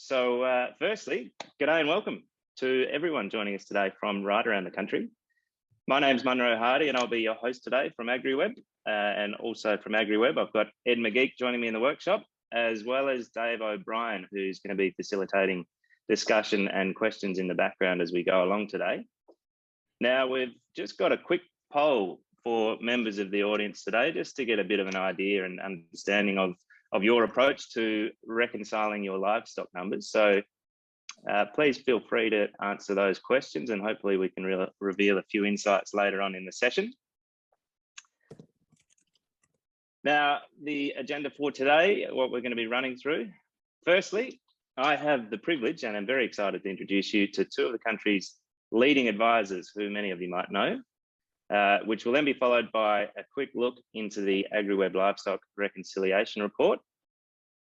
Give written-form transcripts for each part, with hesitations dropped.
Firstly, g'day and welcome to everyone joining us today from right around the country. My name's Munro Hardy and I'll be your host today from AgriWebb. And also from AgriWebb, I've got Ed McGeek joining me in the workshop, as well as Dave O'Brien, who's going to be facilitating discussion and questions in the background as we go along today. Now, we've just got a quick poll for members of the audience today, just to get a bit of an idea and understanding of your approach to reconciling your livestock numbers. So please feel free to answer those questions and hopefully we can reveal a few insights later on in the session. Now, the agenda for today, what we're going to be running through. Firstly, I have the privilege and I'm very excited to introduce you to two of the country's leading advisors who many of you might know, which will then be followed by a quick look into the AgriWebb Livestock Reconciliation Report.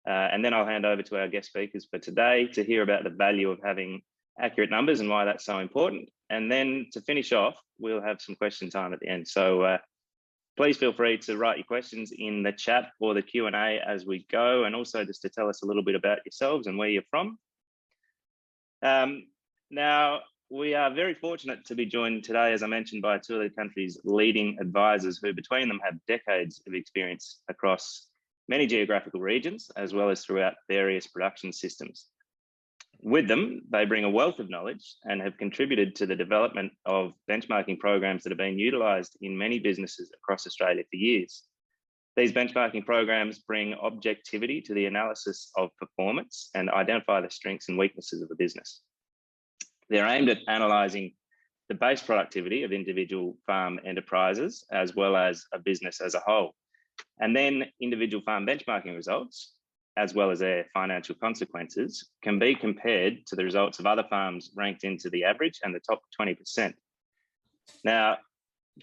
And then I'll hand over to our guest speakers for today to hear about the value of having accurate numbers and why that's so important. And then to finish off, we'll have some question time at the end. So please feel free to write your questions in the chat or the Q&A as we go, and also just to tell us a little bit about yourselves and where you're from. Now, we are very fortunate to be joined today, as I mentioned, by two of the country's leading advisors who between them have decades of experience across many geographical regions, as well as throughout various production systems. With them, they bring a wealth of knowledge and have contributed to the development of benchmarking programs that have been utilised in many businesses across Australia for years. These benchmarking programs bring objectivity to the analysis of performance and identify the strengths and weaknesses of a business. They're aimed at analysing the base productivity of individual farm enterprises, as well as a business as a whole. And then individual farm benchmarking results, as well as their financial consequences, can be compared to the results of other farms ranked into the average and the top 20%. Now,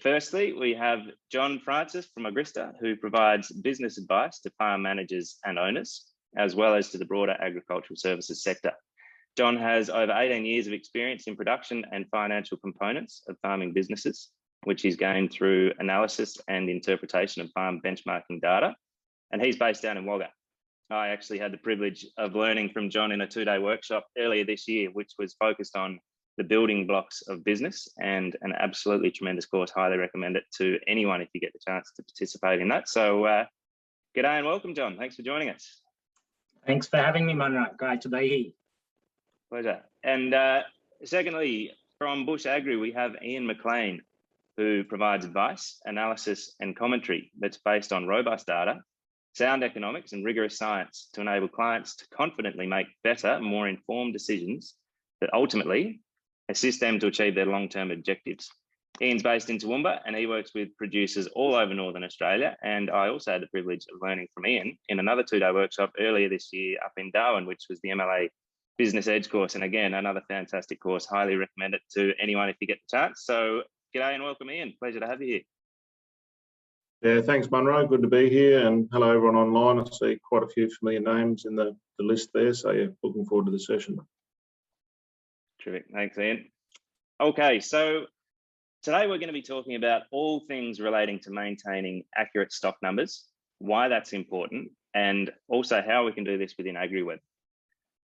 firstly, we have John Francis from Agrista, who provides business advice to farm managers and owners, as well as to the broader agricultural services sector. John has over 18 years of experience in production and financial components of farming businesses, which he's gained through analysis and interpretation of farm benchmarking data. And he's based down in Wagga. I actually had the privilege of learning from John in a two-day workshop earlier this year, which was focused on the building blocks of business, and an absolutely tremendous course. Highly recommend it to anyone if you get the chance to participate in that. So g'day and welcome, John. Thanks for joining us. Thanks for having me, Munro. Great to be here. Pleasure. And secondly, from Bush Agri, we have Ian McLean, who provides advice, analysis and commentary that's based on robust data, sound economics and rigorous science to enable clients to confidently make better, more informed decisions that ultimately assist them to achieve their long-term objectives. Ian's based in Toowoomba and he works with producers all over Northern Australia. And I also had the privilege of learning from Ian in another two-day workshop earlier this year up in Darwin, which was the MLA Business Edge course. And again, another fantastic course. Highly recommend it to anyone if you get the chance. So g'day and welcome, Ian. Pleasure to have you here. Yeah, thanks, Munro. Good to be here. And hello, everyone online. I see quite a few familiar names in the list there. So, yeah, looking forward to the session. Terrific. Thanks, Ian. Okay, so today we're going to be talking about all things relating to maintaining accurate stock numbers, why that's important, and also how we can do this within AgriWebb.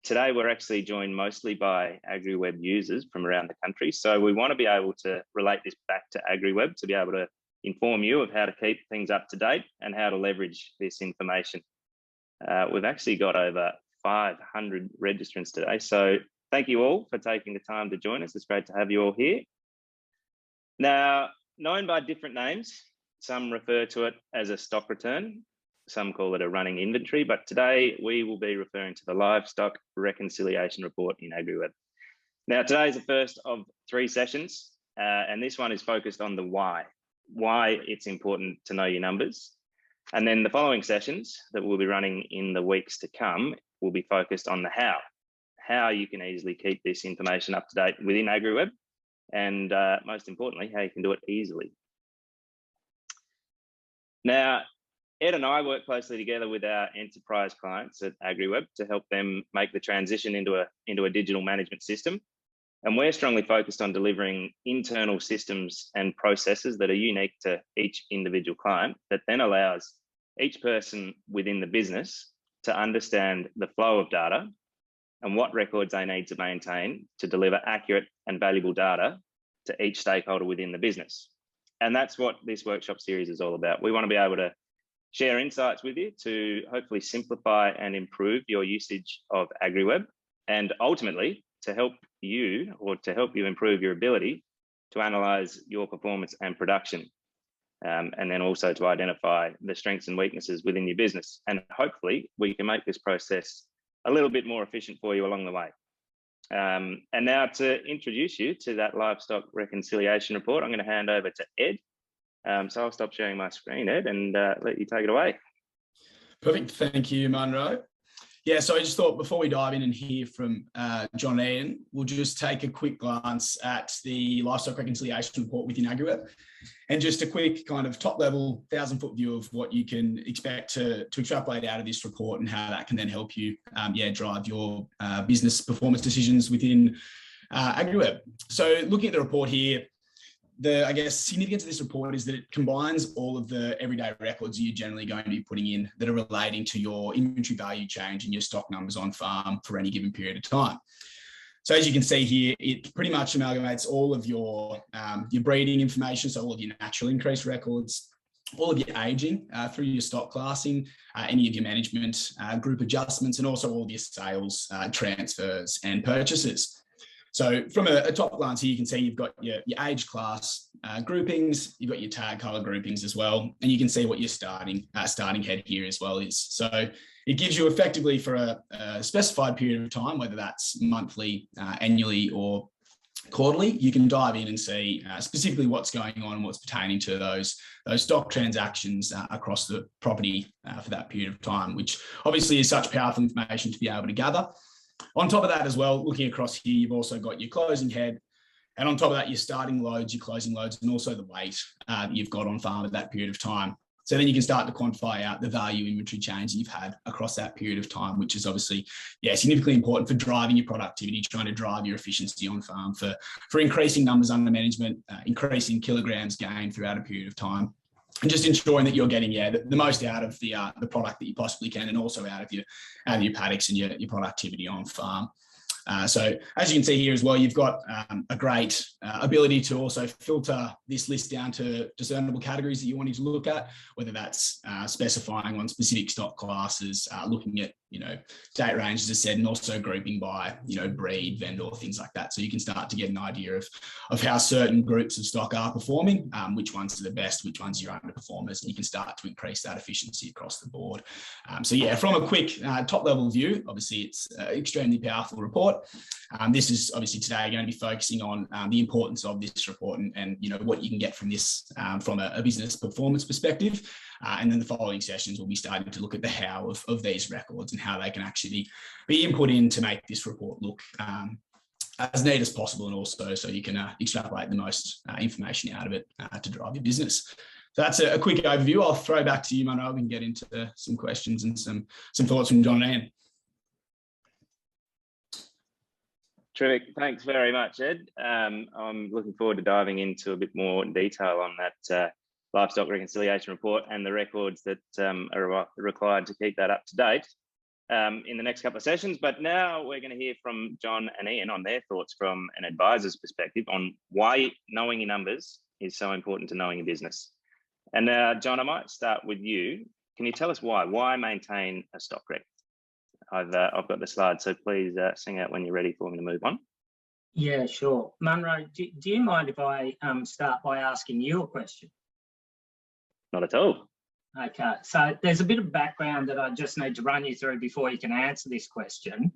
Today, we're actually joined mostly by AgriWebb users from around the country. So we want to be able to relate this back to AgriWebb to be able to inform you of how to keep things up to date and how to leverage this information. We've actually got over 500 registrants today. So thank you all for taking the time to join us. It's great to have you all here. Now, known by different names, some refer to it as a stock return. Some call it a running inventory, but today we will be referring to the Livestock Reconciliation Report in AgriWebb. Now, today is the first of 3 sessions, and this one is focused on the why it's important to know your numbers. And then the following sessions that we'll be running in the weeks to come will be focused on the how you can easily keep this information up to date within AgriWebb, and most importantly, how you can do it easily. Now, Ed and I work closely together with our enterprise clients at AgriWebb to help them make the transition into a digital management system. And we're strongly focused on delivering internal systems and processes that are unique to each individual client that then allows each person within the business to understand the flow of data and what records they need to maintain to deliver accurate and valuable data to each stakeholder within the business. And that's what this workshop series is all about. We want to be able to share insights with you to hopefully simplify and improve your usage of AgriWebb, and ultimately to help you improve your ability to analyse your performance and production. And then also to identify the strengths and weaknesses within your business. And hopefully we can make this process a little bit more efficient for you along the way. And now to introduce you to that livestock reconciliation report, I'm going to hand over to Ed. So I'll stop sharing my screen, Ed, and let you take it away. Perfect. Thank you, Munro. Yeah, so I just thought before we dive in and hear from John and Ian, we'll just take a quick glance at the livestock reconciliation report within AgriWebb, and just a quick kind of top level 1,000-foot view of what you can expect to extrapolate out of this report, and how that can then help you drive your business performance decisions within AgriWebb. So looking at the report here, the, I guess, significance of this report is that it combines all of the everyday records you're generally going to be putting in that are relating to your inventory value change and your stock numbers on farm for any given period of time. So as you can see here, it pretty much amalgamates all of your breeding information, so all of your natural increase records, all of your aging through your stock classing, any of your management group adjustments, and also all of your sales, transfers and purchases. So from a top glance here, you can see you've got your age class groupings, you've got your tag color groupings as well, and you can see what your starting head here as well is. So it gives you effectively for a specified period of time, whether that's monthly, annually or quarterly, you can dive in and see specifically what's going on and what's pertaining to those stock transactions across the property for that period of time, which obviously is such powerful information to be able to gather. On top of that as well, looking across here, you've also got your closing head, and on top of that, your starting loads, your closing loads, and also the weight that you've got on farm at that period of time. So then you can start to quantify out the value inventory change that you've had across that period of time, which is obviously, significantly important for driving your productivity, trying to drive your efficiency on farm, for increasing numbers under management, increasing kilograms gained throughout a period of time, and just ensuring that you're getting the most out of the product that you possibly can, and also out of your paddocks and your productivity on farm. So as you can see here as well, you've got a great ability to also filter this list down to discernible categories that you wanted to look at, whether that's specifying on specific stock classes, looking at date range, as I said, and also grouping by breed, vendor, things like that. So you can start to get an idea of how certain groups of stock are performing, which ones are the best, which ones are your underperformers, and you can start to increase that efficiency across the board. So yeah, from a quick top level view, obviously it's an extremely powerful report. This is obviously today going to be focusing on the importance of this report and what you can get from this from a business performance perspective. And then the following sessions will be starting to look at the how of these records and how they can actually be input in to make this report look as neat as possible, and also so you can extrapolate the most information out of it to drive your business. So that's a quick overview. I'll throw back to you, Munro. We can get into some questions and some thoughts from John and Anne. Terrific. Thanks very much, Ed. I'm looking forward to diving into a bit more detail on that livestock reconciliation report and the records that are required to keep that up to date in the next couple of sessions. But now we're going to hear from John and Ian on their thoughts from an advisor's perspective on why knowing your numbers is so important to knowing your business. And John, I might start with you. Can you tell us why? Why maintain a stock rec? I've got the slide, so please sing out when you're ready for me to move on. Yeah, sure. Munro, do you mind if I start by asking you a question? Not at all. Okay, so there's a bit of background that I just need to run you through before you can answer this question.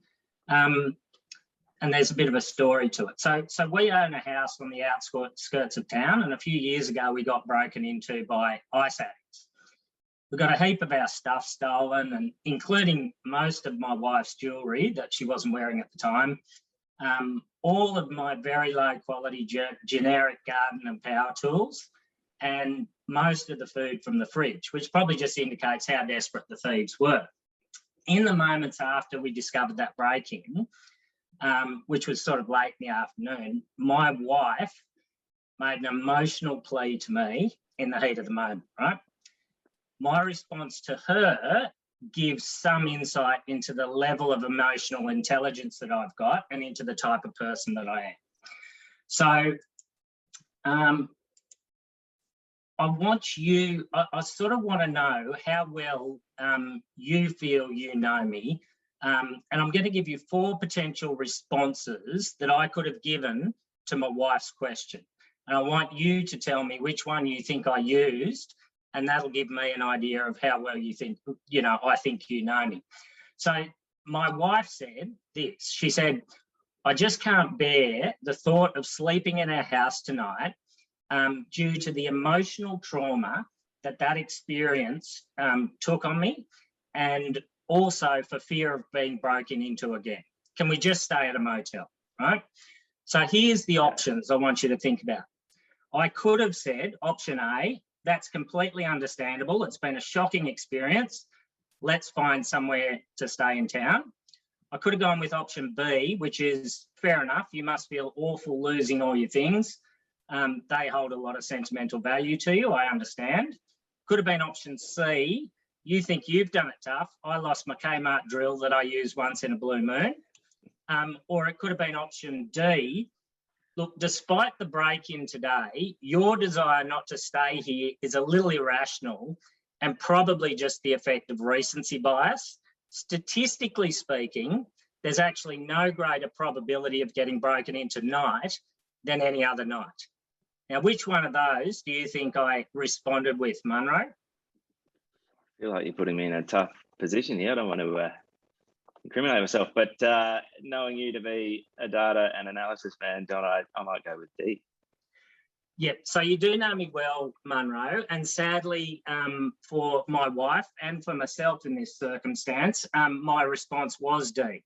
And there's a bit of a story to it. So we own a house on the outskirts of town, and a few years ago we got broken into by ice addicts. We got a heap of our stuff stolen, and including most of my wife's jewellery that she wasn't wearing at the time, all of my very low quality generic garden and power tools, and most of the food from the fridge, which probably just indicates how desperate the thieves were. In the moments after we discovered that break-in, which was sort of late in the afternoon, my wife made an emotional plea to me in the heat of the moment, right? My response to her gives some insight into the level of emotional intelligence that I've got and into the type of person that I am. So I want you, I sort of want to know how well you feel you know me. And I'm going to give you 4 potential responses that I could have given to my wife's question. And I want you to tell me which one you think I used, and that'll give me an idea of how well you think, I think you know me. So my wife said this. She said, I just can't bear the thought of sleeping in our house tonight due to the emotional trauma that experience took on me, and also for fear of being broken into again. Can we just stay at a motel, right? So here's the options I want you to think about. I could have said option A, that's completely understandable. It's been a shocking experience. Let's find somewhere to stay in town. I could have gone with option B, which is fair enough. You must feel awful losing all your things. They hold a lot of sentimental value to you, I understand. Could have been option C. You think you've done it tough. I lost my Kmart drill that I use once in a blue moon. Or it could have been option D. Look, despite the break-in today, your desire not to stay here is a little irrational and probably just the effect of recency bias. Statistically speaking, there's actually no greater probability of getting broken into tonight than any other night. Now, which one of those do you think I responded with, Munro? I feel like you're putting me in a tough position here. I don't want to incriminate myself, but knowing you to be a data and analysis man, Don, I might go with D. Yep, so you do know me well, Munro, and sadly for my wife and for myself in this circumstance, my response was D.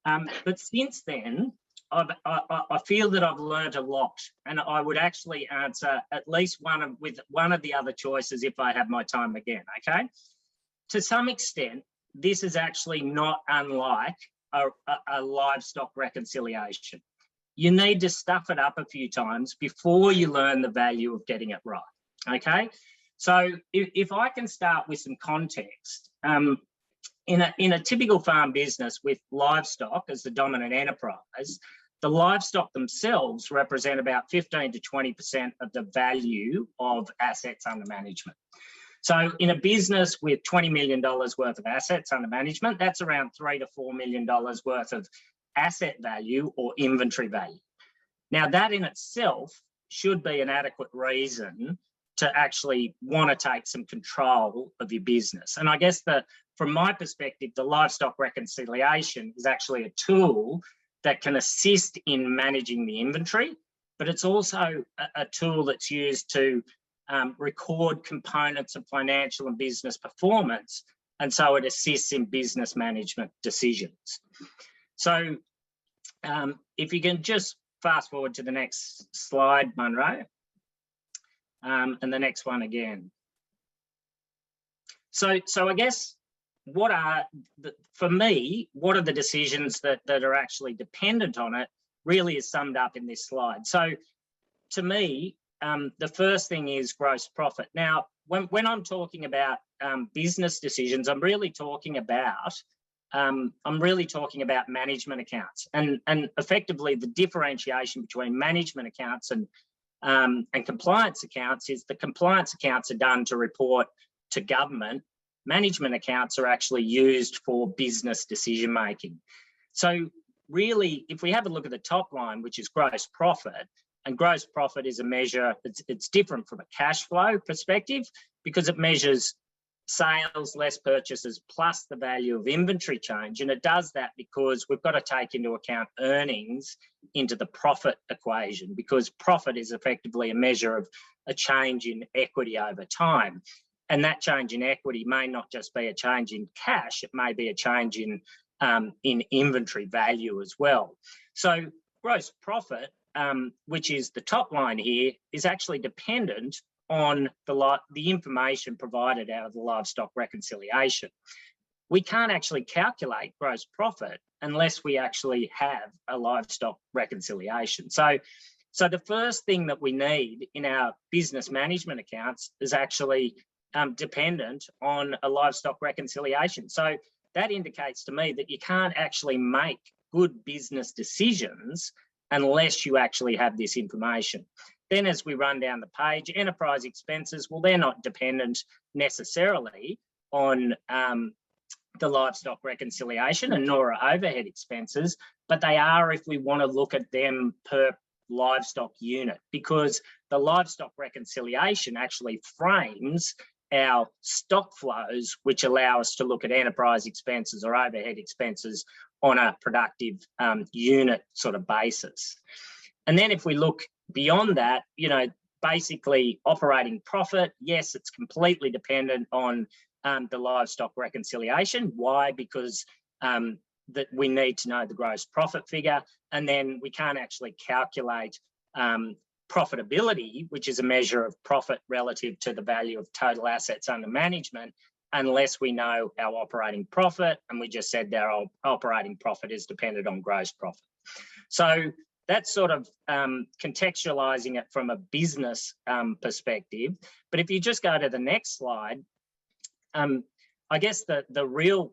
But since then, I feel that I've learned a lot, and I would actually answer at least with one of the other choices if I have my time again, okay? To some extent, this is actually not unlike a livestock reconciliation. You need to stuff it up a few times before you learn the value of getting it right, okay? So if I can start with some context, in a typical farm business with livestock as the dominant enterprise, the livestock themselves represent about 15 to 20% of the value of assets under management. So in a business with $20 million worth of assets under management, that's around $3 to $4 million worth of asset value or inventory value. Now, that in itself should be an adequate reason to actually want to take some control of your business. And I guess from my perspective, the livestock reconciliation is actually a tool that can assist in managing the inventory, but it's also a tool that's used to record components of financial and business performance, and so it assists in business management decisions. So if you can just fast forward to the next slide, Munro, and the next one again. So I guess for me, what are the decisions that are actually dependent on it really is summed up in this slide. So to me, the first thing is gross profit. Now, when I'm talking about business decisions, I'm really talking about management accounts, and effectively the differentiation between management accounts and compliance accounts is the compliance accounts are done to report to government. Management accounts are actually used for business decision making. So really, if we have a look at the top line, which is gross profit, and gross profit is a measure, it's different from a cash flow perspective because it measures sales less purchases plus the value of inventory change. And it does that because we've got to take into account earnings into the profit equation, because profit is effectively a measure of a change in equity over time. And that change in equity may not just be a change in cash, it may be a change in inventory value as well. So gross profit, which is the top line here, is actually dependent on the information provided out of the livestock reconciliation. We can't actually calculate gross profit unless we actually have a livestock reconciliation. So the first thing that we need in our business management accounts is actually dependent on a livestock reconciliation. So that indicates to me that you can't actually make good business decisions unless you actually have this information. Then as we run down the page, enterprise expenses, well, they're not dependent necessarily on the livestock reconciliation, and nor are overhead expenses, but they are if we want to look at them per livestock unit, because the livestock reconciliation actually frames our stock flows, which allow us to look at enterprise expenses or overhead expenses on a productive unit sort of basis. And then if we look beyond that, you know, basically operating profit, yes, it's completely dependent on the livestock reconciliation. Why? Because that we need to know the gross profit figure, and then we can't actually calculate profitability, which is a measure of profit relative to the value of total assets under management, unless we know our operating profit. And we just said that our operating profit is dependent on gross profit. So that's sort of contextualizing it from a business perspective. But if you just go to the next slide, I guess the real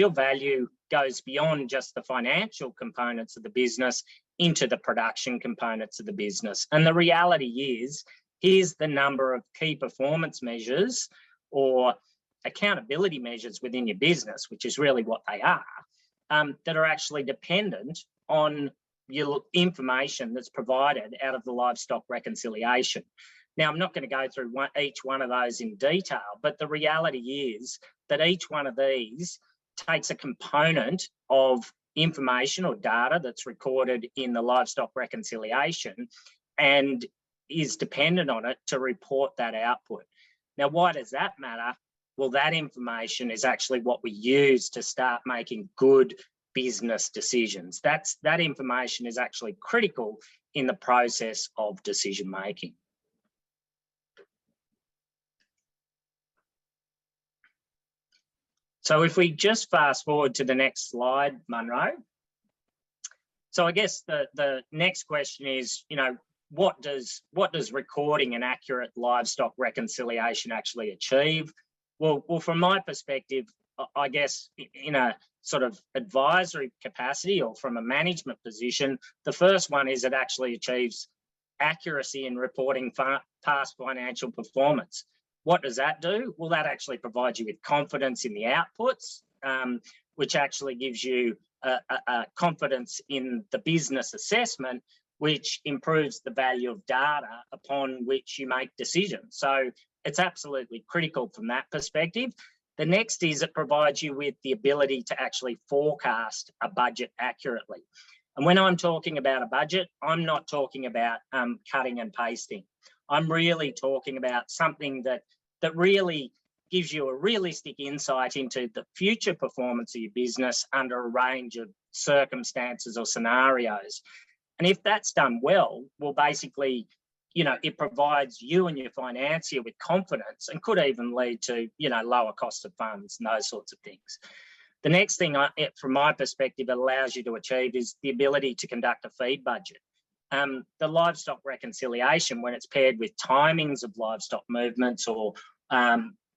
value goes beyond just the financial components of the business into the production components of the business. And the reality is, here's the number of key performance measures or accountability measures within your business, which is really what they are, that are actually dependent on your information that's provided out of the livestock reconciliation. Now, I'm not going to go through each one of those in detail, but the reality is that each one of these takes a component of information or data that's recorded in the livestock reconciliation and is dependent on it to report that output. Now, why does that matter? Well, that information is actually what we use to start making good business decisions. That information is actually critical in the process of decision making. So if we just fast forward to the next slide, Munro. So I guess the next question is, you know, what does recording an accurate livestock reconciliation actually achieve? Well, from my perspective, I guess in a sort of advisory capacity or from a management position, the first one is it actually achieves accuracy in reporting past financial performance. What does that do? Well, that actually provides you with confidence in the outputs, which actually gives you a confidence in the business assessment, which improves the value of data upon which you make decisions. So it's absolutely critical from that perspective. The next is it provides you with the ability to actually forecast a budget accurately. And when I'm talking about a budget, I'm not talking about cutting and pasting. I'm really talking about something that really gives you a realistic insight into the future performance of your business under a range of circumstances or scenarios. And if that's done well, basically, you know, it provides you and your financier with confidence and could even lead to, you know, lower cost of funds and those sorts of things. The next thing, from my perspective, it allows you to achieve is the ability to conduct a feed budget. The livestock reconciliation, when it's paired with timings of livestock movements or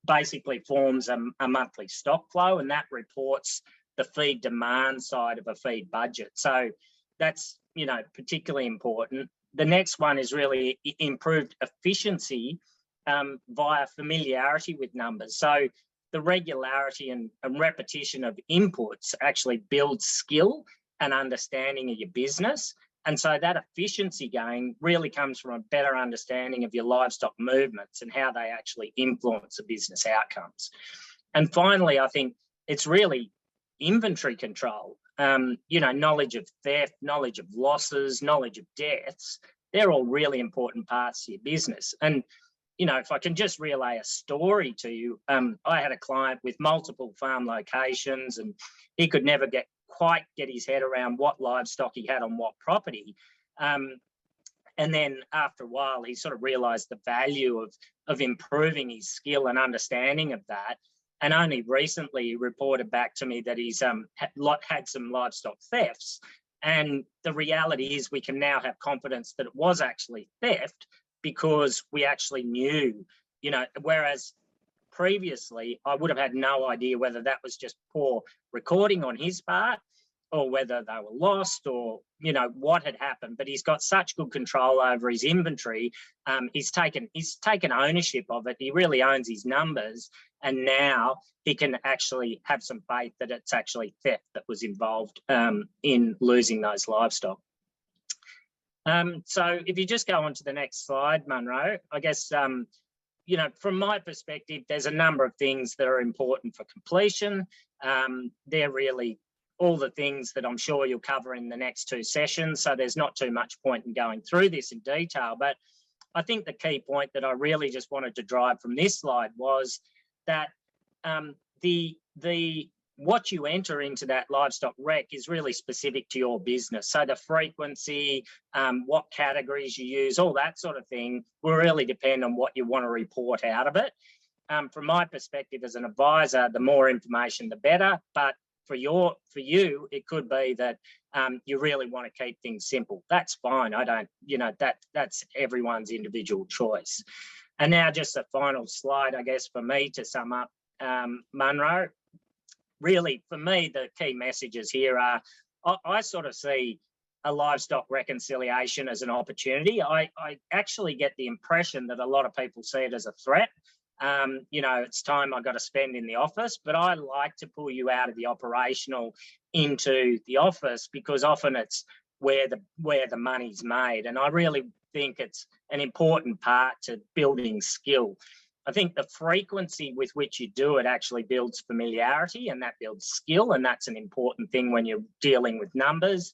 basically forms a monthly stock flow, and that reports the feed demand side of a feed budget. So that's, you know, particularly important. The next one is really improved efficiency via familiarity with numbers. So the regularity and repetition of inputs actually builds skill and understanding of your business. And so that efficiency gain really comes from a better understanding of your livestock movements and how they actually influence the business outcomes. And finally, I think it's really inventory control. You know, knowledge of theft, knowledge of losses, knowledge of deaths, they're all really important parts of your business. And, you know, if I can just relay a story to you, I had a client with multiple farm locations and he could never quite get his head around what livestock he had on what property. And then after a while, he sort of realized the value of improving his skill and understanding of that. And only recently he reported back to me that he's had some livestock thefts. And the reality is we can now have confidence that it was actually theft because we actually knew, You know, whereas previously I would have had no idea whether that was just poor recording on his part or whether they were lost or, you know, what had happened. But he's got such good control over his inventory. He's taken ownership of it. He really owns his numbers. And now he can actually have some faith that it's actually theft that was involved in losing those livestock. So if you just go on to the next slide, Munro, I guess, you know, from my perspective, there's a number of things that are important for completion. They're really all the things that I'm sure you'll cover in the next 2 sessions. So there's not too much point in going through this in detail. But I think the key point that I really just wanted to drive from this slide was that what you enter into that livestock rec is really specific to your business. So the frequency, what categories you use, all that sort of thing will really depend on what you want to report out of it. From my perspective as an advisor, the more information, the better. But for you, it could be that you really want to keep things simple. That's fine. I don't, you know, that's everyone's individual choice. And now just a final slide, I guess, for me to sum up, Munro. Really, for me, the key messages here are, I sort of see a livestock reconciliation as an opportunity. I actually get the impression that a lot of people see it as a threat. You know, it's time I got to spend in the office, but I like to pull you out of the operational into the office because often it's where the money's made. And I really think it's an important part to building skill. I think the frequency with which you do it actually builds familiarity, and that builds skill, and that's an important thing when you're dealing with numbers.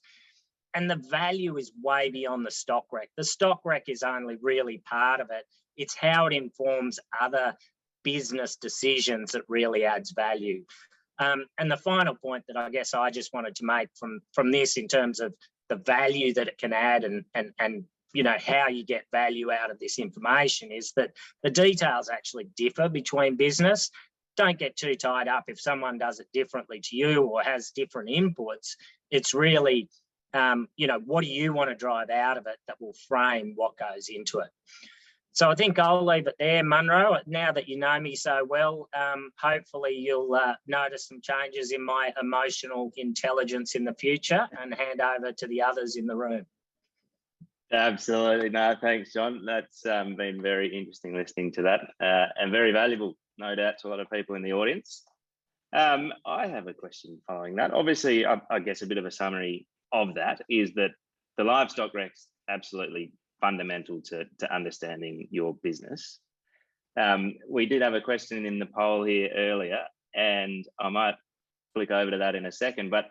And the value is way beyond the stock rec. The stock rec is only really part of it. It's how it informs other business decisions that really adds value. And the final point that I guess I just wanted to make from this in terms of the value that it can add and you know, how you get value out of this information is that the details actually differ between business. Don't get too tied up if someone does it differently to you or has different inputs. It's really, you know, what do you want to drive out of it that will frame what goes into it. So I think I'll leave it there, Munro. Now that you know me so well, hopefully you'll notice some changes in my emotional intelligence in the future and hand over to the others in the room. Absolutely. No, thanks, John. That's been very interesting listening to that and very valuable, no doubt, to a lot of people in the audience. I have a question following that. Obviously, I guess a bit of a summary of that is that the livestock rec's absolutely fundamental to understanding your business. We did have a question in the poll here earlier, and I might flick over to that in a second, but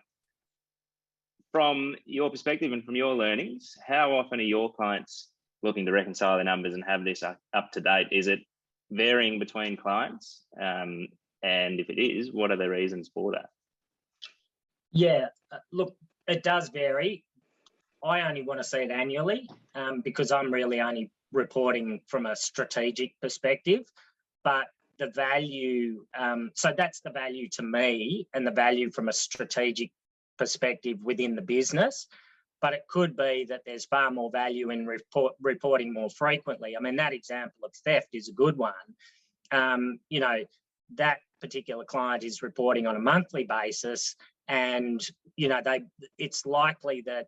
from your perspective and from your learnings, how often are your clients looking to reconcile their numbers and have this up to date? Is it varying between clients? And if it is, what are the reasons for that? Yeah, look, it does vary. I only want to see it annually because I'm really only reporting from a strategic perspective. But the value, so that's the value to me and the value from a strategic perspective within the business. But it could be that there's far more value in reporting more frequently. I mean, that example of theft is a good one. You know, that particular client is reporting on a monthly basis, and you know, it's likely that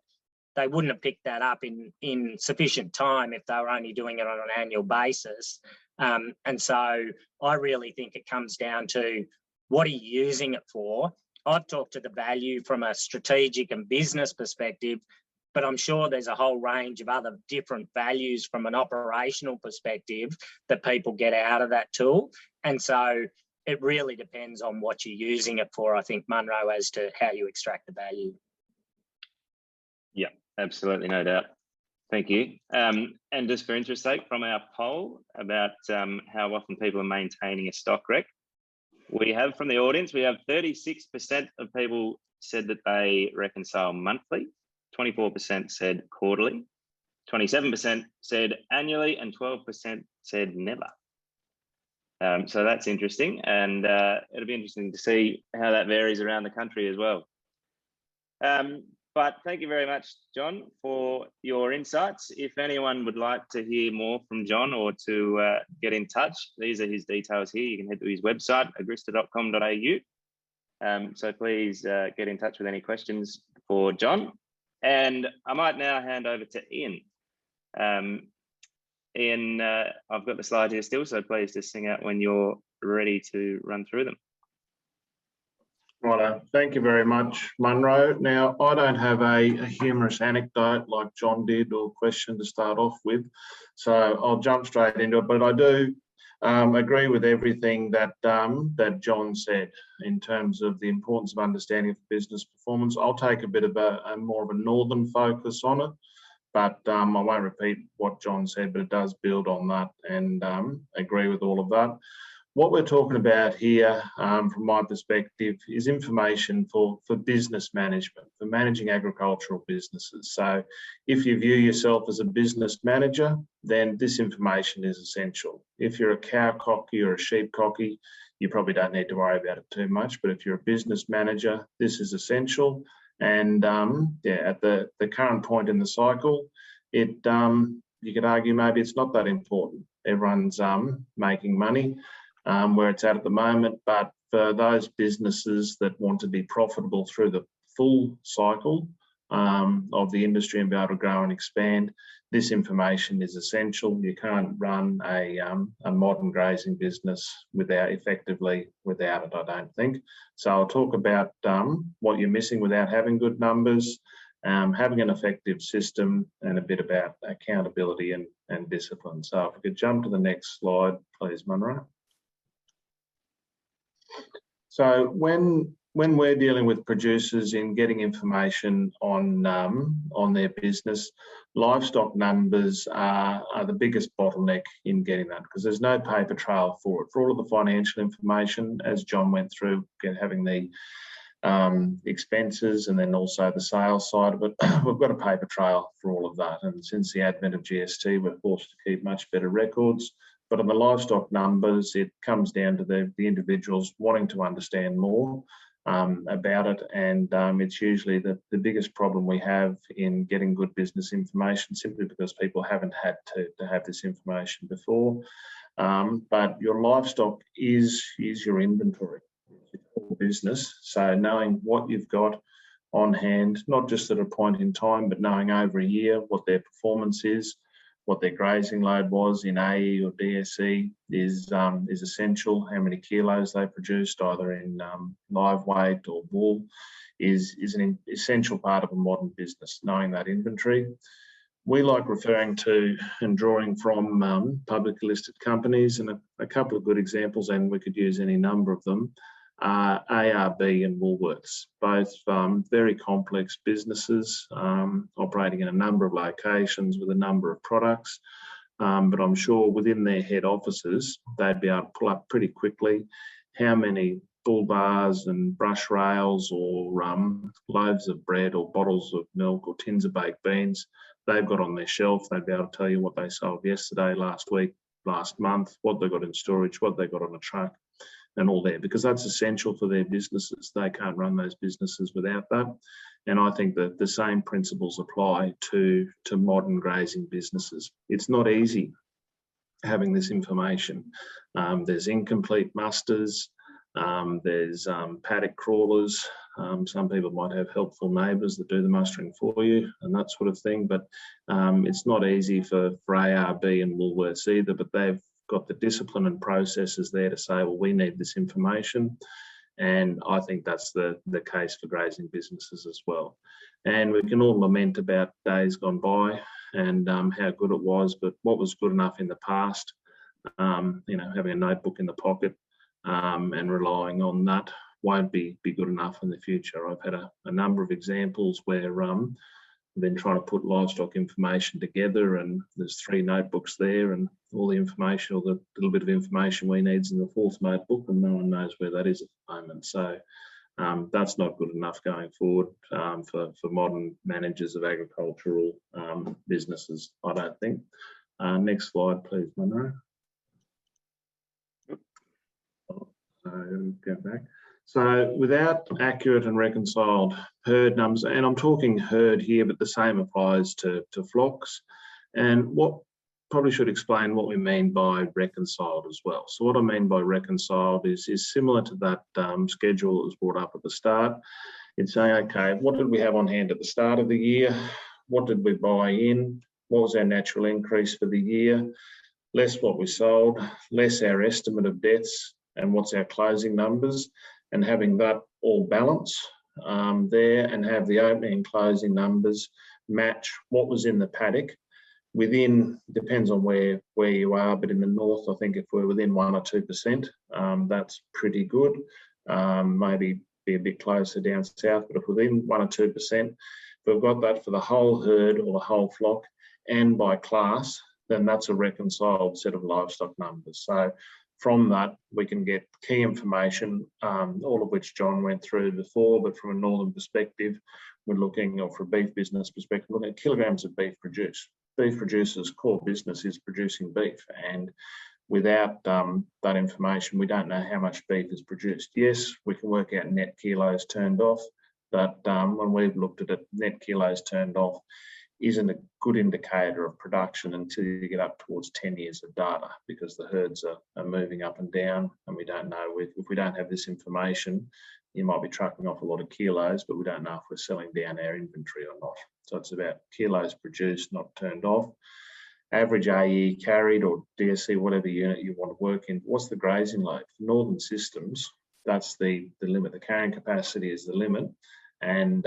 they wouldn't have picked that up in sufficient time if they were only doing it on an annual basis. And so I really think it comes down to what are you using it for? I've talked to the value from a strategic and business perspective, but I'm sure there's a whole range of other different values from an operational perspective that people get out of that tool. And so it really depends on what you're using it for, I think, Munro, as to how you extract the value. Yeah, absolutely, no doubt. Thank you. And just for interest's sake, from our poll about how often people are maintaining a stock rec, we have from the audience, we have 36% of people said that they reconcile monthly, 24% said quarterly, 27% said annually, and 12% said never. So that's interesting, and it'll be interesting to see how that varies around the country as well. But thank you very much, John, for your insights. If anyone would like to hear more from John or to get in touch, these are his details here. You can head to his website, agrista.com.au. So please get in touch with any questions for John. And I might now hand over to Ian. Ian, I've got the slides here still, so please just sing out when you're ready to run through them. Righto, thank you very much, Munro. Now, I don't have a humorous anecdote like John did or question to start off with, so I'll jump straight into it. But I do agree with everything that that John said in terms of the importance of understanding of business performance. I'll take a bit of a more of a northern focus on it, but I won't repeat what John said, but it does build on that and agree with all of that. What we're talking about here, from my perspective, is information for business management, for managing agricultural businesses. So if you view yourself as a business manager, then this information is essential. If you're a cow cocky or a sheep cocky, you probably don't need to worry about it too much. But if you're a business manager, this is essential. And yeah, at the current point in the cycle, you could argue maybe it's not that important. Everyone's making money. Where it's at the moment, but for those businesses that want to be profitable through the full cycle of the industry and be able to grow and expand, this information is essential. You can't run a modern grazing business effectively without it, I don't think. So I'll talk about what you're missing without having good numbers, having an effective system, and a bit about accountability and discipline. So if we could jump to the next slide, please, Munro. So when we're dealing with producers in getting information on their business, livestock numbers are the biggest bottleneck in getting that, because there's no paper trail for it. For all of the financial information, as John went through, having the expenses and then also the sales side of it, we've got a paper trail for all of that. And since the advent of GST, we're forced to keep much better records. But on the livestock numbers, it comes down to the individuals wanting to understand more about it. And it's usually the biggest problem we have in getting good business information, simply because people haven't had to have this information before. But your livestock is your inventory, it's your business. So knowing what you've got on hand, not just at a point in time, but knowing over a year what their performance is, what their grazing load was in AE or DSE is essential. How many kilos they produced, either in live weight or wool, is an essential part of a modern business, knowing that inventory. We like referring to and drawing from publicly listed companies, and a couple of good examples, and we could use any number of them, ARB and Woolworths, both very complex businesses operating in a number of locations with a number of products. But I'm sure within their head offices, they'd be able to pull up pretty quickly how many bull bars and brush rails or loaves of bread or bottles of milk or tins of baked beans they've got on their shelf. They'd be able to tell you what they sold yesterday, last week, last month, what they got in storage, what they got on a truck, and all there, because that's essential for their businesses. They can't run those businesses without that. And I think that the same principles apply to modern grazing businesses. It's not easy having this information. There's incomplete musters, there's paddock crawlers. Some people might have helpful neighbours that do the mustering for you and that sort of thing, but it's not easy for ARB and Woolworths either, but they've got the discipline and processes there to say, well, we need this information. And I think that's the case for grazing businesses as well. And we can all lament about days gone by and how good it was, but what was good enough in the past, having a notebook in the pocket and relying on that won't be good enough in the future. I've had a number of examples where then trying to put livestock information together, and there's 3 notebooks there, and all the information, or the little bit of information we need is in the 4th notebook, and no one knows where that is at the moment. So that's not good enough going forward for modern managers of agricultural businesses, I don't think. Next slide, please, Munro. So go back. So without accurate and reconciled herd numbers, and I'm talking herd here, but the same applies to flocks. And what probably should explain what we mean by reconciled as well. So what I mean by reconciled is similar to that schedule that was brought up at the start. It's saying, okay, what did we have on hand at the start of the year? What did we buy in? What was our natural increase for the year? Less what we sold, less our estimate of deaths, and what's our closing numbers, and having that all balance there, and have the opening and closing numbers match what was in the paddock. Within, depends on where you are, but in the north, I think if we're within 1 or 2%, that's pretty good. Maybe be a bit closer down south, but if within 1 or 2%, if we've got that for the whole herd or the whole flock and by class, then that's a reconciled set of livestock numbers. So from that, we can get key information, all of which John went through before, but from a northern perspective, we're looking, or for a beef business perspective, looking at kilograms of beef produced. Beef producers' core business is producing beef, and without that information, we don't know how much beef is produced. Yes, we can work out net kilos turned off, but when we've looked at it, net kilos turned off isn't a good indicator of production until you get up towards 10 years of data, because the herds are moving up and down, and we don't know, if we don't have this information, you might be trucking off a lot of kilos, but we don't know if we're selling down our inventory or not. So it's about kilos produced, not turned off. Average AE carried, or DSC, whatever unit you want to work in. What's the grazing load? For northern systems, that's the limit. The carrying capacity is the limit, and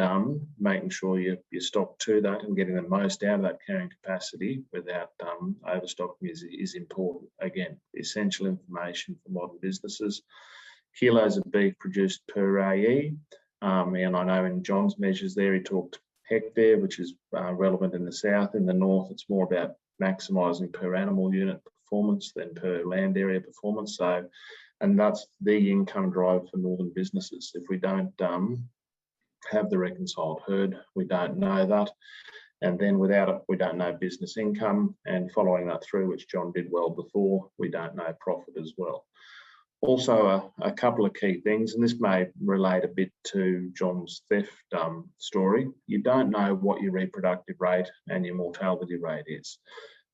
making sure you stock to that and getting the most out of that carrying capacity without overstocking is important. Again, essential information for modern businesses. Kilos of beef produced per AE, and I know in John's measures there, he talked hectare, which is relevant in the south. In the north, it's more about maximising per animal unit performance than per land area performance. So, and that's the income drive for northern businesses. If we don't have the reconciled herd, we don't know that. And then without it, we don't know business income. And following that through, which John did well before, we don't know profit as well. Also, a couple of key things, and this may relate a bit to John's theft story. You don't know what your reproductive rate and your mortality rate is.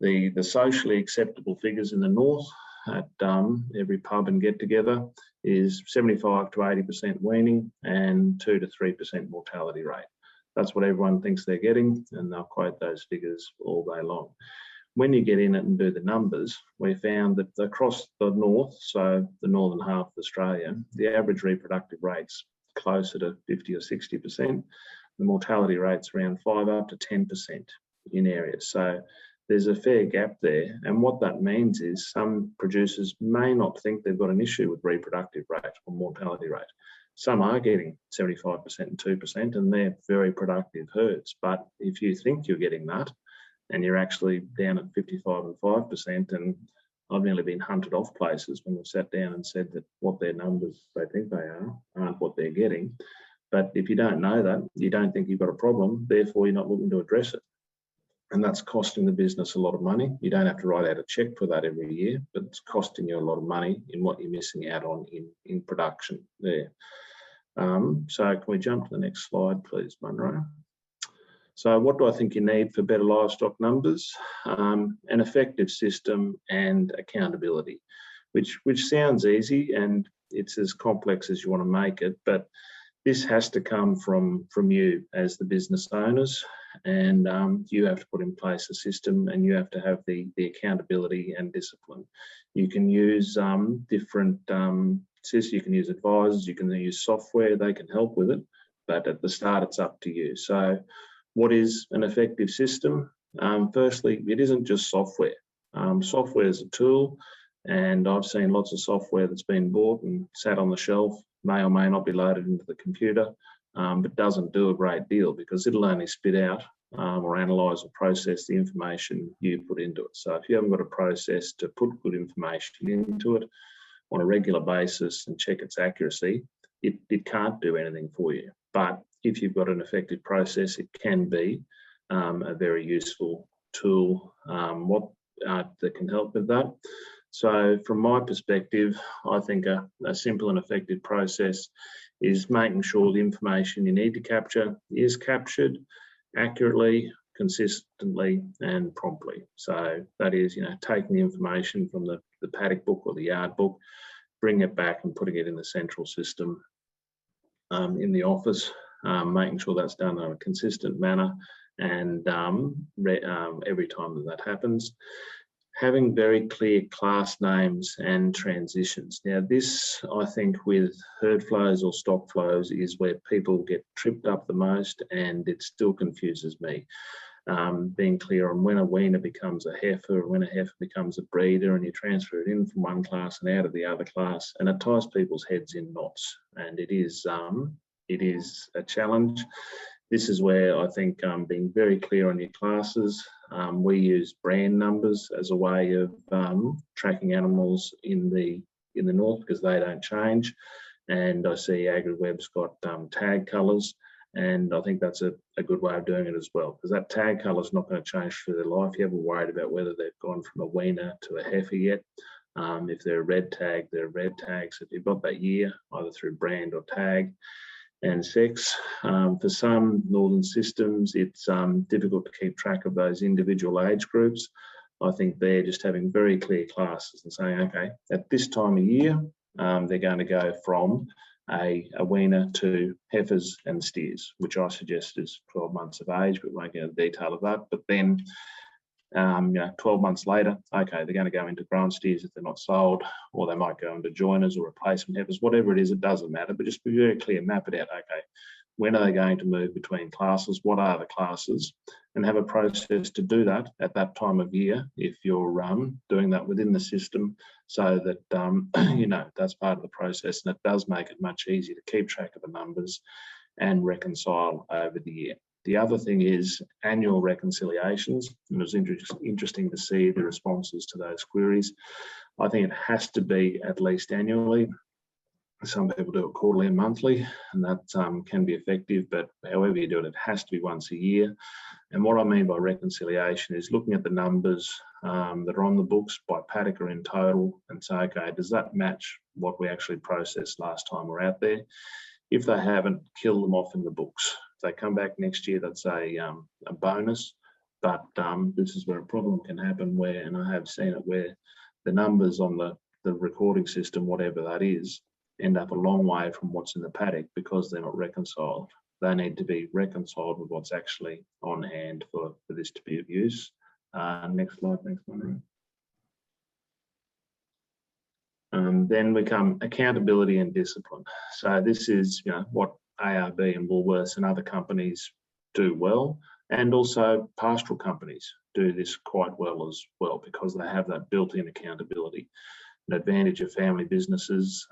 The socially acceptable figures in the north at every pub and get together is 75 to 80% weaning and 2 to 3% mortality rate. That's what everyone thinks they're getting, and they'll quote those figures all day long. When you get in it and do the numbers, we found that across the north, so the northern half of Australia, the average reproductive rate's closer to 50 or 60%. The mortality rate's around 5 up to 10% in areas. So there's a fair gap there. And what that means is some producers may not think they've got an issue with reproductive rate or mortality rate. Some are getting 75% and 2%, and they're very productive herds. But if you think you're getting that, and you're actually down at 55 and 5%, and I've nearly been hunted off places when we've sat down and said that what their numbers they think they are aren't what they're getting. But if you don't know that, you don't think you've got a problem, therefore you're not looking to address it. And that's costing the business a lot of money. You don't have to write out a check for that every year, but it's costing you a lot of money in what you're missing out on in production there. So can we jump to the next slide, please, Munro? So what do I think you need for better livestock numbers? An effective system and accountability, which sounds easy and it's as complex as you want to make it, but this has to come from you as the business owners, and you have to put in place a system, and you have to have the accountability and discipline. You can use different systems, you can use advisors, you can use software, they can help with it, but at the start it's up to you. So what is an effective system? Firstly, it isn't just software. Software is a tool, and I've seen lots of software that's been bought and sat on the shelf, may or may not be loaded into the computer, but doesn't do a great deal because it'll only spit out or analyse or process the information you put into it. So if you haven't got a process to put good information into it on a regular basis and check its accuracy, it can't do anything for you. But if you've got an effective process, it can be a very useful tool that can help with that. So from my perspective, I think a simple and effective process is making sure the information you need to capture is captured accurately, consistently and promptly. So that is, taking the information from the paddock book or the yard book, bring it back and putting it in the central system in the office, making sure that's done in a consistent manner and every time that happens. Having very clear class names and transitions. Now this, I think with herd flows or stock flows is where people get tripped up the most, and it still confuses me. Being clear on when a weaner becomes a heifer, when a heifer becomes a breeder, and you transfer it in from one class and out of the other class, and it ties people's heads in knots, and it is a challenge. This is where I think being very clear on your classes. We use brand numbers as a way of tracking animals in the north because they don't change, and I see AgriWebb's got tag colours. And I think that's a good way of doing it as well, because that tag colour is not going to change through their life. You haven't worried about whether they've gone from a weaner to a heifer yet. If they're a red tag, they're red tags. If you've got that year, either through brand or tag and sex. For some northern systems, it's difficult to keep track of those individual age groups. I think they're just having very clear classes and saying, okay, at this time of year, they're going to go from a weaner to heifers and steers, which I suggest is 12 months of age, but we won't get into detail of that. But then, 12 months later, okay, they're going to go into grown steers if they're not sold, or they might go into joiners or replacement heifers, whatever it is, it doesn't matter, but just be very clear, map it out. Okay, when are they going to move between classes? What are the classes? And have a process to do that at that time of year if you're doing that within the system, so that, that's part of the process, and it does make it much easier to keep track of the numbers and reconcile over the year. The other thing is annual reconciliations, and it was interesting to see the responses to those queries. I think it has to be at least annually. Some people do it quarterly and monthly, and that can be effective, but however you do it, it has to be once a year. And what I mean by reconciliation is looking at the numbers that are on the books by paddock or in total and say, okay, does that match what we actually processed last time we're out there? If they haven't, kill them off in the books. If they come back next year, that's a bonus. But this is where a problem can happen where, and I have seen it, where the numbers on the recording system, whatever that is, end up a long way from what's in the paddock because they're not reconciled. They need to be reconciled with what's actually on hand for this to be of use. Next slide, thanks, Monroe. Then we come accountability and discipline. So this is what ARB and Woolworths and other companies do well, and also pastoral companies do this quite well as well because they have that built-in accountability. An advantage of family businesses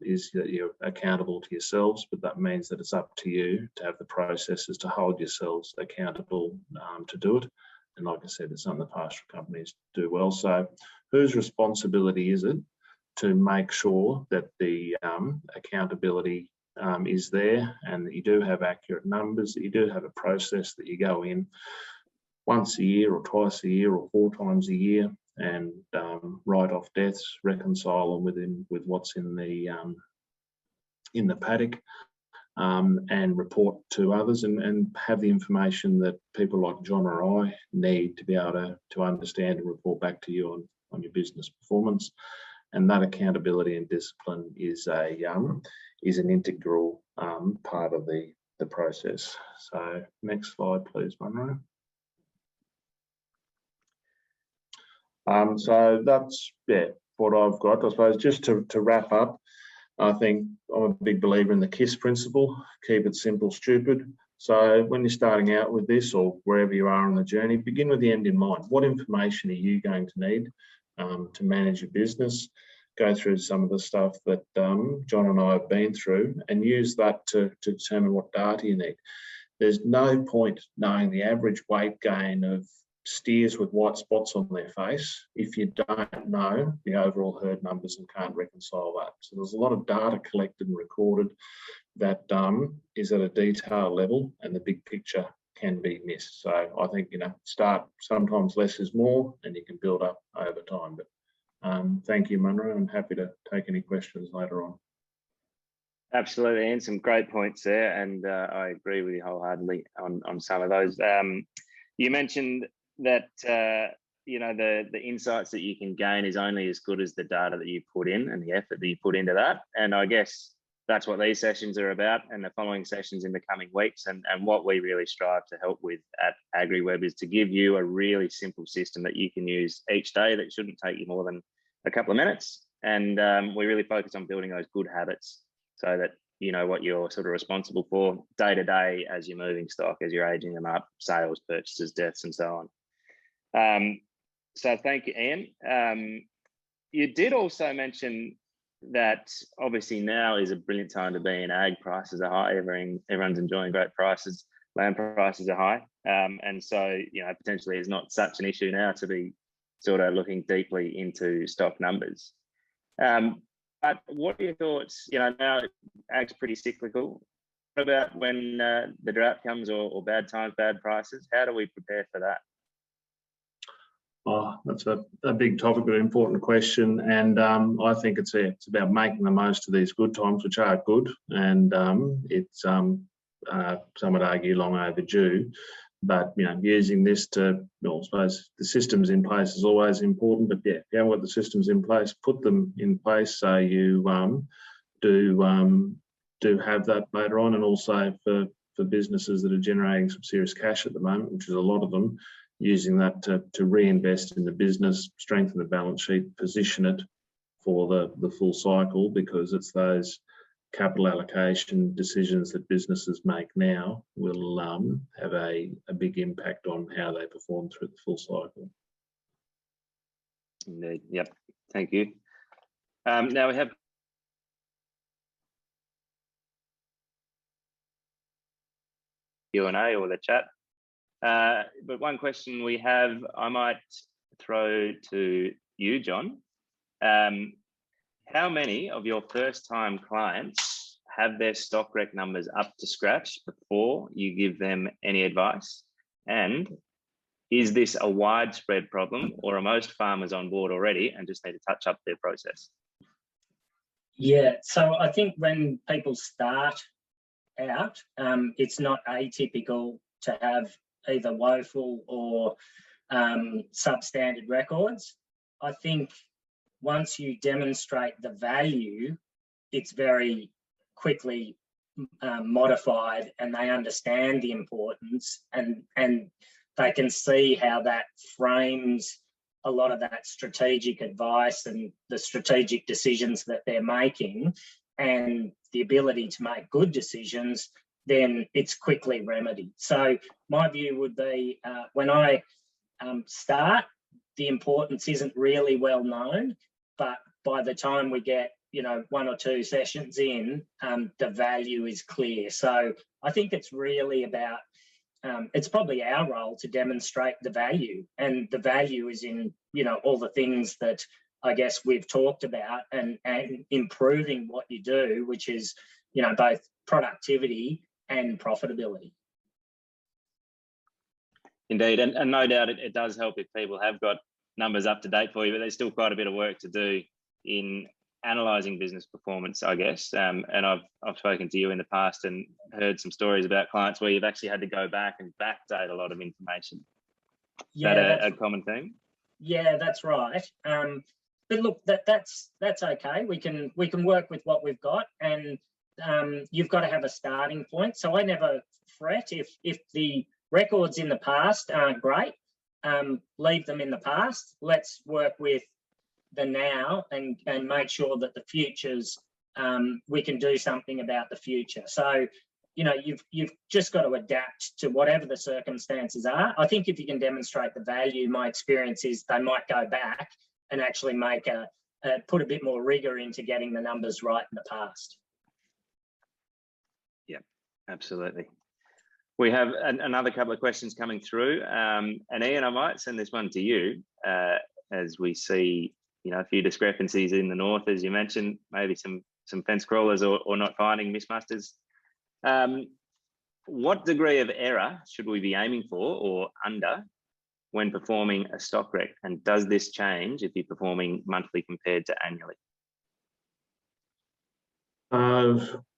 is that you're accountable to yourselves, but that means that it's up to you to have the processes to hold yourselves accountable to do it. And like I said, it's something the pastoral companies do well. So whose responsibility is it to make sure that the accountability is there, and that you do have accurate numbers, that you do have a process that you go in once a year or twice a year or 4 times a year and write off deaths, reconcile them with what's in the paddock, and report to others, and have the information that people like John or I need to be able to understand and report back to you on your business performance. And that accountability and discipline is an integral part of the process. So next slide, please, Monroe. So that's what I've got. I suppose just to wrap up, I think I'm a big believer in the KISS principle, keep it simple, stupid. So when you're starting out with this, or wherever you are on the journey, begin with the end in mind. What information are you going to need to manage your business? Go through some of the stuff that John and I have been through and use that to determine what data you need. There's no point knowing the average weight gain of steers with white spots on their face if you don't know the overall herd numbers and can't reconcile that. So there's a lot of data collected and recorded that is at a detail level, and the big picture can be missed. So I think, start, sometimes less is more, and you can build up over time. But Thank you, Munro. I'm happy to take any questions later on. Absolutely, and some great points there, and I agree with you wholeheartedly on some of those. You mentioned that you know, the insights that you can gain is only as good as the data that you put in and the effort that you put into that. And I guess that's what these sessions are about, and the following sessions in the coming weeks. And what we really strive to help with at AgriWebb is to give you a really simple system that you can use each day that shouldn't take you more than a couple of minutes. And we really focus on building those good habits so that you know what you're sort of responsible for day to day as you're moving stock, as you're aging them up, sales, purchases, deaths, and so on. So thank you, Ian. You did also mention that obviously now is a brilliant time to be in ag. Prices are high. Everyone's enjoying great prices. Land prices are high. And so, you know, potentially it's not such an issue now to be sort of looking deeply into stock numbers. But what are your thoughts? You know, now ag's pretty cyclical. What about when the drought comes or bad times, bad prices? How do we prepare for that? Oh, that's a big topic, but an important question. And I think it's about making the most of these good times, which are good. And it's, some would argue, long overdue. But, you know, using this to, well, I suppose the systems in place is always important. But yeah, if you haven't got the systems in place, put them in place so you do have that later on. And also for businesses that are generating some serious cash at the moment, which is a lot of them, using that to reinvest in the business, strengthen the balance sheet, position it for the full cycle, because it's those capital allocation decisions that businesses make now will have a big impact on how they perform through the full cycle. Indeed. Yep. Thank you. Now we have Q&A or the chat. But one question we have, I might throw to you, John. How many of your first-time clients have their stock rec numbers up to scratch before you give them any advice? And is this a widespread problem, or are most farmers on board already and just need to touch up their process? Yeah, so I think when people start out, it's not atypical to have either woeful or substandard records. I think once you demonstrate the value, it's very quickly modified, and they understand the importance, and they can see how that frames a lot of that strategic advice and the strategic decisions that they're making, and the ability to make good decisions, then it's quickly remedied. So my view would be when I start, the importance isn't really well known, but by the time we get, you know, 1 or 2 sessions in, the value is clear. So I think it's really about, it's probably our role to demonstrate the value, and the value is in, you know, all the things that I guess we've talked about, and improving what you do, which is, you know, both productivity and profitability. Indeed, and no doubt it does help if people have got numbers up to date for you, but there's still quite a bit of work to do in analysing business performance, I guess. And I've spoken to you in the past and heard some stories about clients where you've actually had to go back and backdate a lot of information. Yeah, that's a common theme. Yeah, that's right. But look, that's okay. We can work with what we've got, and you've got to have a starting point. So I never fret if the records in the past aren't great. Leave them in the past. Let's work with the now and make sure that the futures, we can do something about the future. So, you know, you've just got to adapt to whatever the circumstances are. I think if you can demonstrate the value, my experience is they might go back and actually make put a bit more rigor into getting the numbers right in the past. Yeah, absolutely. We have another couple of questions coming through, and Ian, I might send this one to you as we see, you know, a few discrepancies in the north, as you mentioned, maybe some fence crawlers or not finding mismusters. What degree of error should we be aiming for or under when performing a stock rec? And does this change if you're performing monthly compared to annually?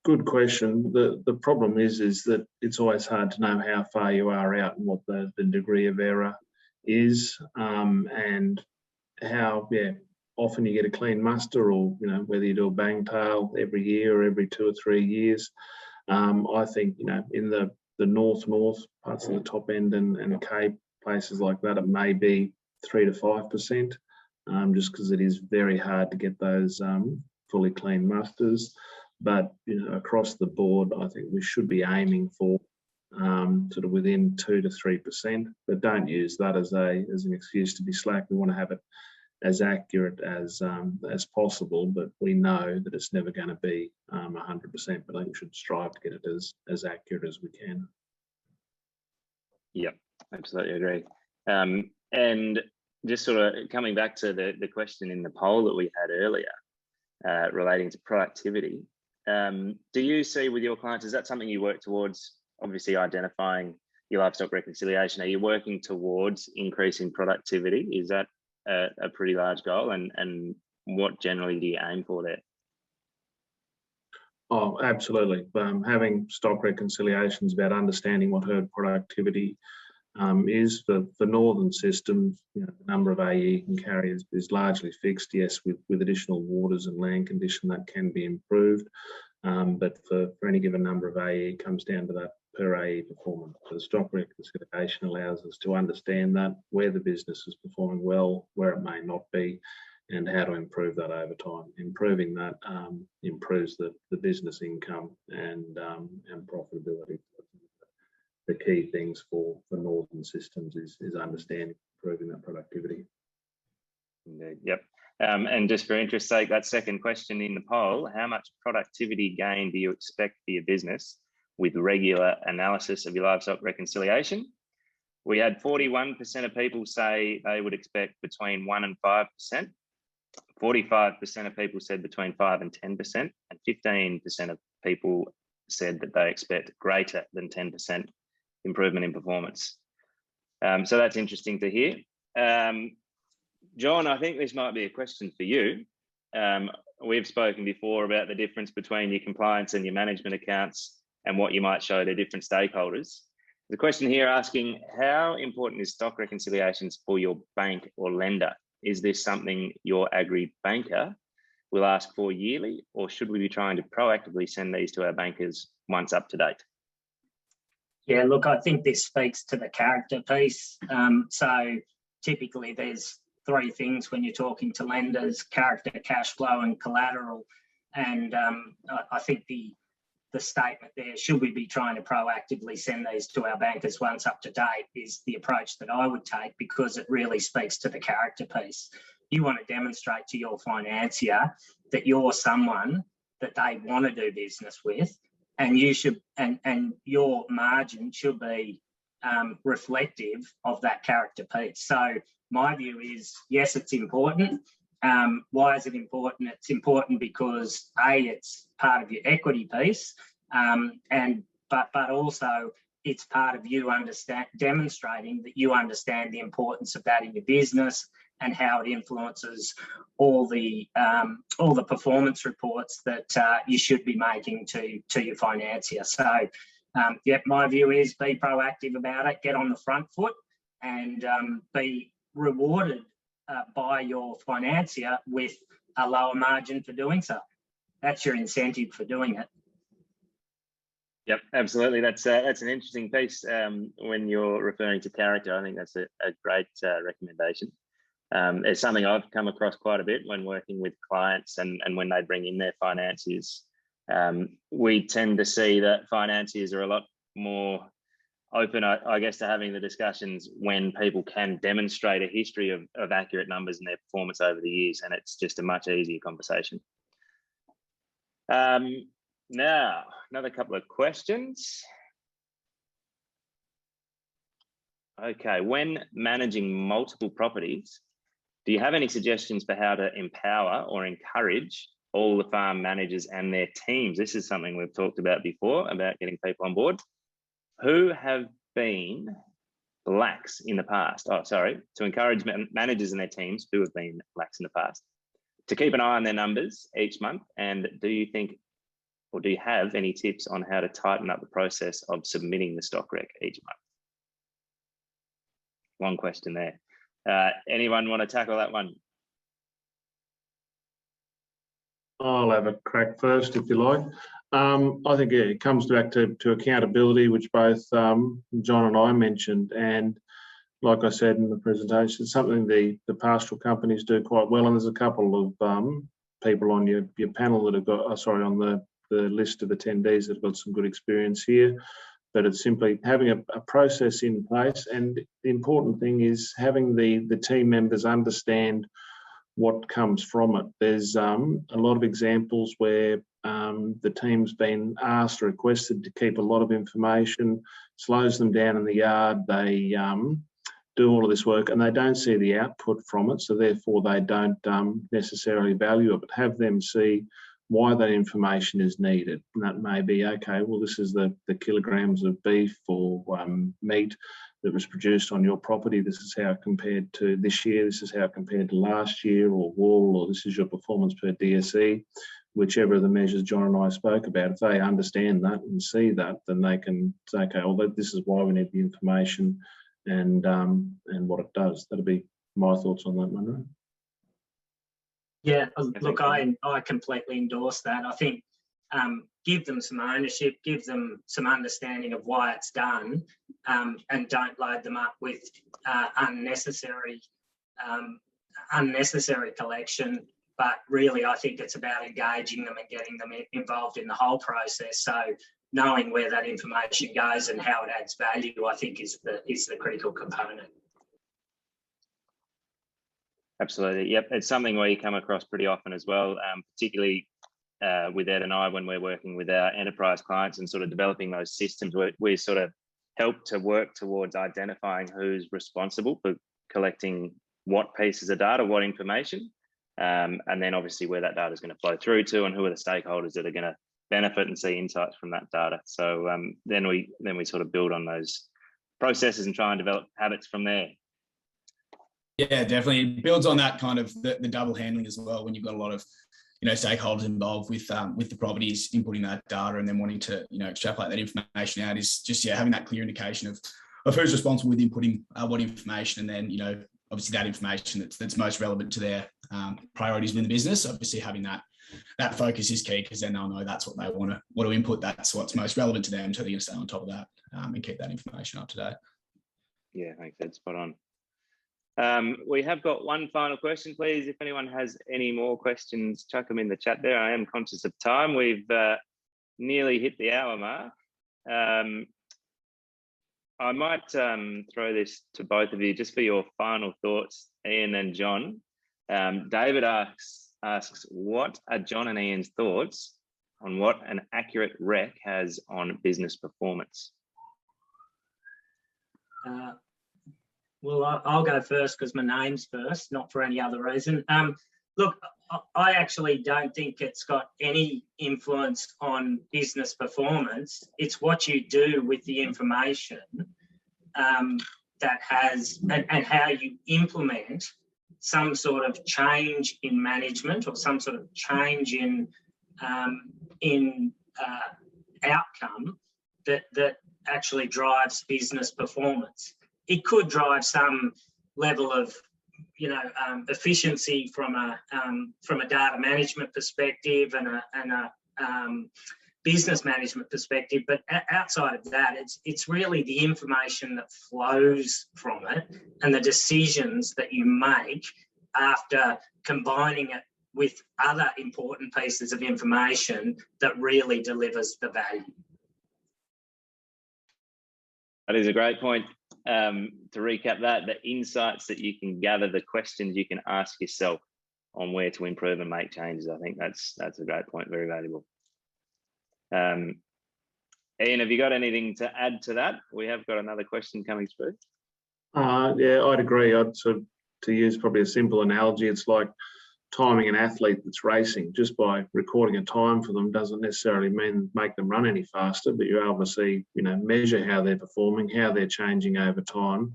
Good question. The problem is that it's always hard to know how far you are out and what the degree of error is, and how often you get a clean muster, or whether you do a bang tail every year or every 2 or 3 years. I think in the north parts of the top end and Cape, places like that, it may be 3 to 5%, just because it is very hard to get those fully clean musters. But across the board, I think we should be aiming for sort of within 2 to 3%. But don't use that as an excuse to be slack. We want to have it as accurate as possible, but we know that it's never going to be 100%. But I think we should strive to get it as accurate as we can. Yep, absolutely agree. And just sort of coming back to the question in the poll that we had earlier relating to productivity, do you see with your clients, is that something you work towards, obviously identifying your livestock reconciliation? Are you working towards increasing productivity? Is that a pretty large goal, and what generally do you aim for there? Oh, absolutely. Having stock reconciliations about understanding what herd productivity is for northern systems. The number of AE you can carry is largely fixed. Yes, with additional waters and land condition, that can be improved. But for any given number of AE, it comes down to that per AE performance. So the stock reconciliation allows us to understand that, where the business is performing well, where it may not be, and how to improve that over time. Improving that improves the business income and profitability. The key things for northern systems is understanding, improving that productivity. Indeed, yep. And just for interest's sake, that second question in the poll, how much productivity gain do you expect for your business with regular analysis of your livestock reconciliation? We had 41% of people say they would expect between 1% and 5%. 45% of people said between 5 and 10%, and 15% of people said that they expect greater than 10% improvement in performance. So that's interesting to hear. John, I think this might be a question for you. We've spoken before about the difference between your compliance and your management accounts and what you might show to different stakeholders. The question here asking, how important is stock reconciliations for your bank or lender? Is this something your agri banker will ask for yearly, or should we be trying to proactively send these to our bankers once up to date? Yeah, look, I think this speaks to the character piece. So typically there's 3 things when you're talking to lenders: character, cash flow, and collateral. And I think the statement there, should we be trying to proactively send these to our bankers once up to date, is the approach that I would take, because it really speaks to the character piece. You want to demonstrate to your financier that you're someone that they want to do business with, and you should, and your margin should be reflective of that character piece. So my view is, yes, it's important. Why is it important? It's important because it's part of your equity piece, but also it's part of you demonstrating that you understand the importance of that in your business and how it influences all the performance reports that you should be making to your financier. So, my view is be proactive about it, get on the front foot, and be rewarded by your financier with a lower margin for doing so. That's your incentive for doing it. Yep, absolutely. That's an interesting piece when you're referring to character. I think that's a great recommendation. It's something I've come across quite a bit when working with clients and when they bring in their financiers. We tend to see that financiers are a lot more open, I guess, to having the discussions when people can demonstrate a history of accurate numbers and their performance over the years, and it's just a much easier conversation. Now, another couple of questions. Okay, when managing multiple properties, do you have any suggestions for how to empower or encourage all the farm managers and their teams? This is something we've talked about before, about getting people on board, who have been lax in the past? Oh, sorry, to encourage managers and their teams who have been lax in the past to keep an eye on their numbers each month? And do you think, or do you have any tips on how to tighten up the process of submitting the stock rec each month? One question there. Anyone want to tackle that one? I'll have a crack first, if you like. I think it comes back to accountability, which both John and I mentioned. And like I said in the presentation, it's something the pastoral companies do quite well. And there's a couple of people on your panel that have got, on the list of attendees that have got some good experience here. But it's simply having a process in place. And the important thing is having the team members understand what comes from it. There's a lot of examples where the team's been asked or requested to keep a lot of information, slows them down in the yard. They do all of this work and they don't see the output from it, so therefore they don't necessarily value it, but have them see why that information is needed. And that may be, okay, well, this is the kilograms of beef or meat that was produced on your property. This is how it compared to this year. This is how it compared to last year, or wool, or this is your performance per DSE, whichever of the measures John and I spoke about. If they understand that and see that, then they can say, okay, well, this is why we need the information and what it does. That'll be my thoughts on that, Munro. Yeah, look, I completely endorse that. I think give them some ownership, give them some understanding of why it's done, and don't load them up with unnecessary collection. But really, I think it's about engaging them and getting them involved in the whole process. So knowing where that information goes and how it adds value, I think is the critical component. Absolutely. Yep. It's something we come across pretty often as well, particularly with Ed and I, when we're working with our enterprise clients and sort of developing those systems, we sort of help to work towards identifying who's responsible for collecting what pieces of data, what information, and then obviously where that data is going to flow through to and who are the stakeholders that are going to benefit and see insights from that data. So then we sort of build on those processes and try and develop habits from there. Yeah, definitely. It builds on that kind of the double handling as well, when you've got a lot of stakeholders involved with the properties, inputting that data and then wanting to extrapolate that information out, is just having that clear indication of who's responsible with inputting what information, and then obviously that information that's most relevant to their priorities within the business. Obviously having that focus is key, because then they'll know that's what they want to input, that's what's most relevant to them, so they're going to stay on top of that and keep that information up to date. Yeah, thanks, Ed. Spot on. We have got one final question, please. If anyone has any more questions, chuck them in the chat there. I am conscious of time. We've nearly hit the hour mark. I might throw this to both of you just for your final thoughts, Ian and John. David asks, what are John and Ian's thoughts on what an accurate rec has on business performance? Well, I'll go first because my name's first, not for any other reason. Look, I actually don't think it's got any influence on business performance. It's what you do with the information that has, and how you implement some sort of change in management or some sort of change in outcome that actually drives business performance. It could drive some level of, efficiency from a data management perspective and a business management perspective. But outside of that, it's really the information that flows from it and the decisions that you make after combining it with other important pieces of information that really delivers the value. That is a great point. To recap that, the insights that you can gather, the questions you can ask yourself on where to improve and make changes. I think that's a great point, very valuable. Ian, have you got anything to add to that? We have got another question coming through. Yeah, I'd agree. To use probably a simple analogy, it's like timing an athlete that's racing. Just by recording a time for them doesn't necessarily mean make them run any faster, but you're able to see, measure how they're performing, how they're changing over time,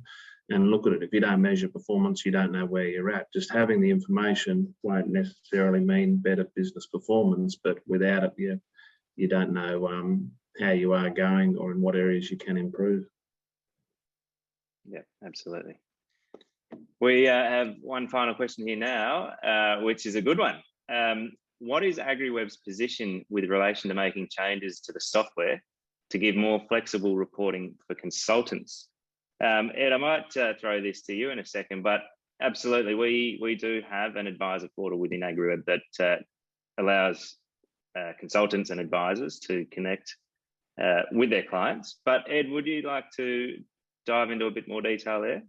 and look at it. If you don't measure performance, you don't know where you're at. Just having the information won't necessarily mean better business performance, but without it, you don't know how you are going or in what areas you can improve. Yeah, absolutely. We have one final question here now, which is a good one. What is AgriWebb's position with relation to making changes to the software to give more flexible reporting for consultants? Ed, I might throw this to you in a second, but absolutely, we do have an advisor portal within AgriWebb that allows consultants and advisors to connect with their clients. But Ed, would you like to dive into a bit more detail there?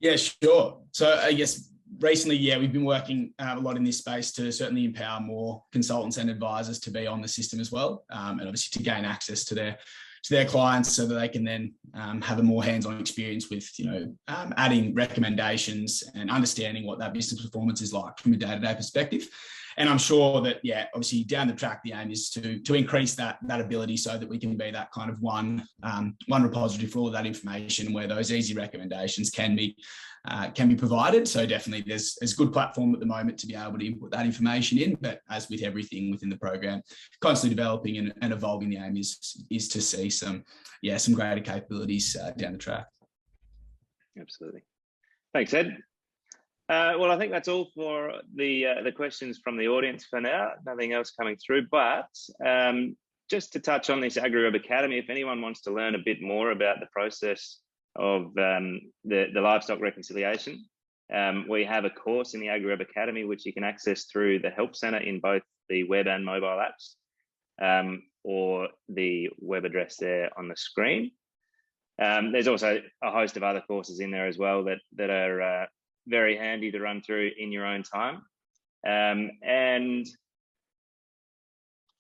Yeah, sure. So I guess recently, we've been working a lot in this space to certainly empower more consultants and advisors to be on the system as well, and obviously to gain access to their clients so that they can then have a more hands-on experience with, adding recommendations and understanding what that business performance is like from a day-to-day perspective. And I'm sure that, obviously down the track, the aim is to increase that ability so that we can be that kind of one repository for all of that information where those easy recommendations can be provided. So definitely there's a good platform at the moment to be able to input that information in, but as with everything within the program, constantly developing and evolving, the aim is to see some greater capabilities down the track. Absolutely. Thanks, Ed. Well, I think that's all for the questions from the audience for now. Nothing else coming through, but just to touch on this AgriWebb Academy, if anyone wants to learn a bit more about the process of the livestock reconciliation, we have a course in the AgriWebb Academy which you can access through the Help Centre in both the web and mobile apps, or the web address there on the screen. There's also a host of other courses in there as well that are very handy to run through in your own time. And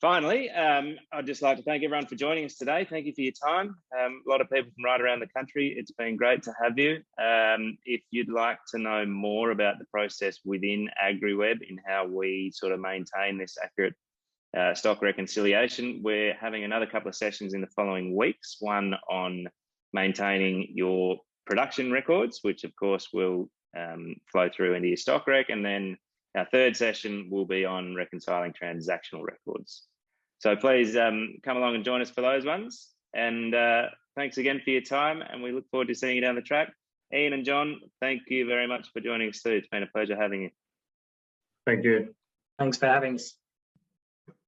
finally, I'd just like to thank everyone for joining us today. Thank you for your time. A lot of people from right around the country. It's been great to have you. If you'd like to know more about the process within AgriWebb and how we sort of maintain this accurate stock reconciliation, we're having another couple of sessions in the following weeks, one on maintaining your production records, which of course will flow through into your stock rec, and then our third session will be on reconciling transactional records. So please come along and join us for those ones. And thanks again for your time, and we look forward to seeing you down the track. Ian and John, thank you very much for joining us too. It's been a pleasure having you. Thank you. Thanks for having us.